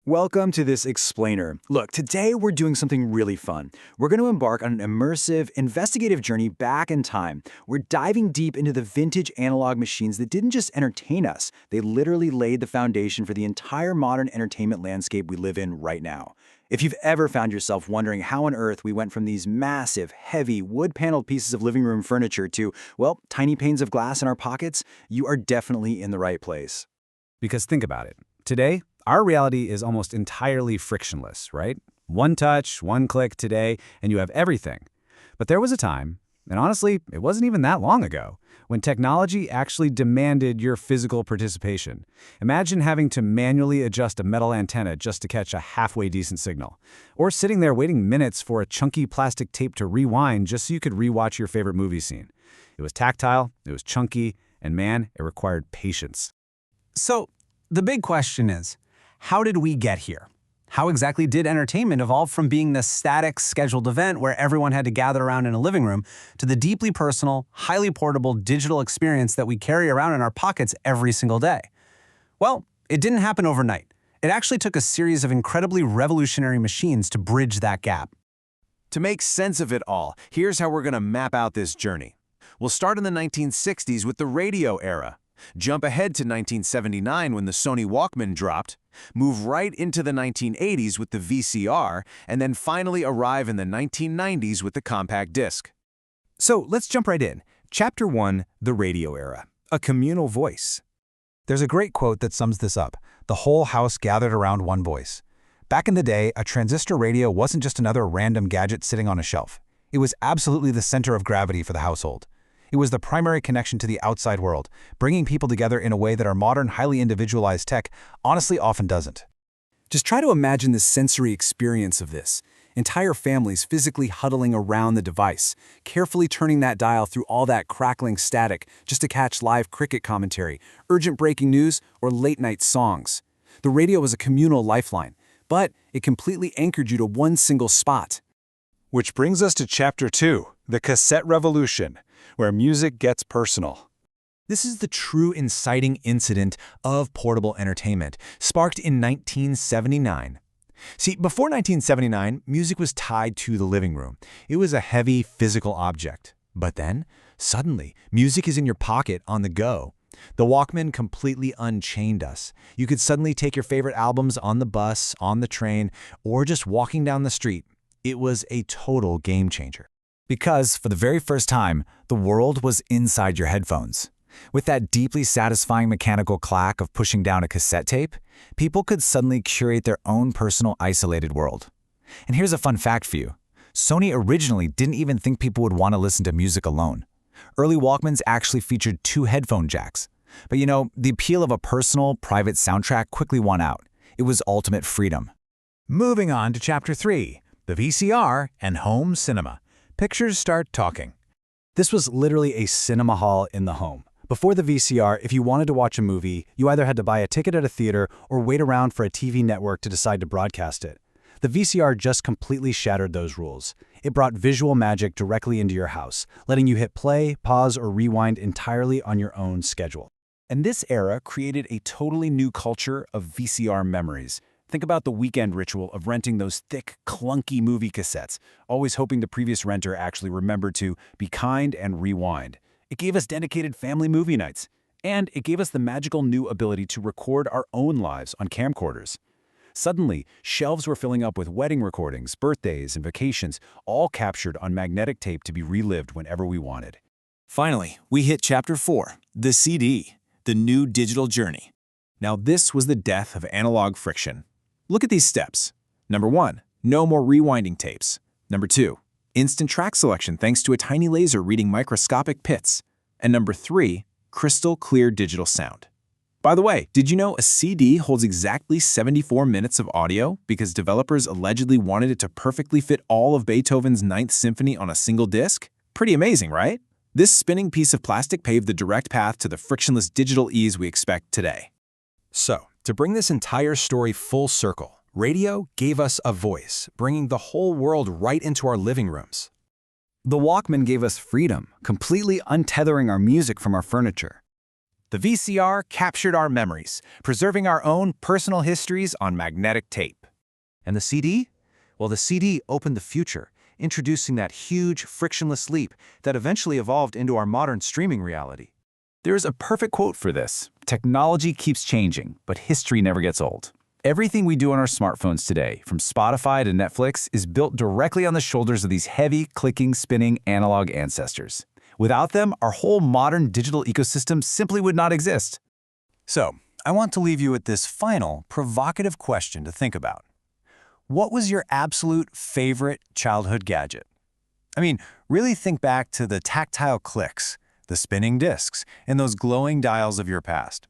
Welcome to this explainer. Look, today we're doing something really fun. We're going to embark on an immersive, investigative journey back in time. We're diving deep into the vintage analog machines that didn't just entertain us, they literally laid the foundation for the entire modern entertainment landscape we live in right now. If you've ever found yourself wondering how on earth we went from these massive, heavy, wood-paneled pieces of living room furniture to, well, tiny panes of glass in our pockets, you are definitely in the right place. Because think about it. Today, our reality is almost entirely frictionless, right? One touch, one click today, and you have everything. But there was a time, and honestly, it wasn't even that long ago, when technology actually demanded your physical participation. Imagine having to manually adjust a metal antenna just to catch a halfway decent signal. Or sitting there waiting minutes for a chunky plastic tape to rewind just so you could rewatch your favorite movie scene. It was tactile, it was chunky, and man, it required patience. So, the big question is, how did we get here? How exactly did entertainment evolve from being this static, scheduled event where everyone had to gather around in a living room to the deeply personal, highly portable digital experience that we carry around in our pockets every single day? Well, it didn't happen overnight. It actually took a series of incredibly revolutionary machines to bridge that gap. To make sense of it all, here's how we're going to map out this journey. We'll start in the 1960s with the radio era. Jump ahead to 1979 when the Sony Walkman dropped, move right into the 1980s with the VCR, and then finally arrive in the 1990s with the compact disc. So let's jump right in. Chapter 1, the radio era. A communal voice. There's a great quote that sums this up. The whole house gathered around one voice. Back in the day, a transistor radio wasn't just another random gadget sitting on a shelf. It was absolutely the center of gravity for the household. It was the primary connection to the outside world, bringing people together in a way that our modern, highly individualized tech honestly often doesn't. Just try to imagine the sensory experience of this. Entire families physically huddling around the device, carefully turning that dial through all that crackling static just to catch live cricket commentary, urgent breaking news, or late-night songs. The radio was a communal lifeline, but it completely anchored you to one single spot. Which brings us to Chapter 2, the cassette revolution, where music gets personal. This is the true inciting incident of portable entertainment, sparked in 1979. See, before 1979, music was tied to the living room. It was a heavy, physical object. But then, suddenly, music is in your pocket on the go. The Walkman completely unchained us. You could suddenly take your favorite albums on the bus, on the train, or just walking down the street. It was a total game changer. Because, for the very first time, the world was inside your headphones. With that deeply satisfying mechanical clack of pushing down a cassette tape, people could suddenly curate their own personal isolated world. And here's a fun fact for you. Sony originally didn't even think people would want to listen to music alone. Early Walkmans actually featured 2 headphone jacks. But the appeal of a personal, private soundtrack quickly won out. It was ultimate freedom. Moving on to Chapter 3, the VCR and home cinema. Pictures start talking. This was literally a cinema hall in the home. Before the VCR, if you wanted to watch a movie, you either had to buy a ticket at a theater or wait around for a TV network to decide to broadcast it. The VCR just completely shattered those rules. It brought visual magic directly into your house, letting you hit play, pause, or rewind entirely on your own schedule. And this era created a totally new culture of VCR memories. Think about the weekend ritual of renting those thick, clunky movie cassettes, always hoping the previous renter actually remembered to be kind and rewind. It gave us dedicated family movie nights, and it gave us the magical new ability to record our own lives on camcorders. Suddenly, shelves were filling up with wedding recordings, birthdays, and vacations, all captured on magnetic tape to be relived whenever we wanted. Finally, we hit Chapter 4, the CD, the new digital journey. Now this was the death of analog friction. Look at these steps. Number 1, no more rewinding tapes. Number 2, instant track selection thanks to a tiny laser reading microscopic pits. And number 3, crystal clear digital sound. By the way, did you know a CD holds exactly 74 minutes of audio because developers allegedly wanted it to perfectly fit all of Beethoven's Ninth Symphony on a single disc? Pretty amazing, right? This spinning piece of plastic paved the direct path to the frictionless digital ease we expect today. So, to bring this entire story full circle, radio gave us a voice, bringing the whole world right into our living rooms. The Walkman gave us freedom, completely untethering our music from our furniture. The VCR captured our memories, preserving our own personal histories on magnetic tape. And the CD? Well, the CD opened the future, introducing that huge, frictionless leap that eventually evolved into our modern streaming reality. There's a perfect quote for this. Technology keeps changing, but history never gets old. Everything we do on our smartphones today, from Spotify to Netflix, is built directly on the shoulders of these heavy, clicking, spinning analog ancestors. Without them, our whole modern digital ecosystem simply would not exist. So, I want to leave you with this final, provocative question to think about. What was your absolute favorite childhood gadget? I mean, really think back to the tactile clicks, the spinning discs, and those glowing dials of your past.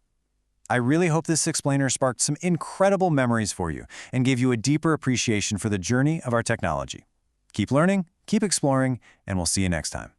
I really hope this explainer sparked some incredible memories for you and gave you a deeper appreciation for the journey of our technology. Keep learning, keep exploring, and we'll see you next time.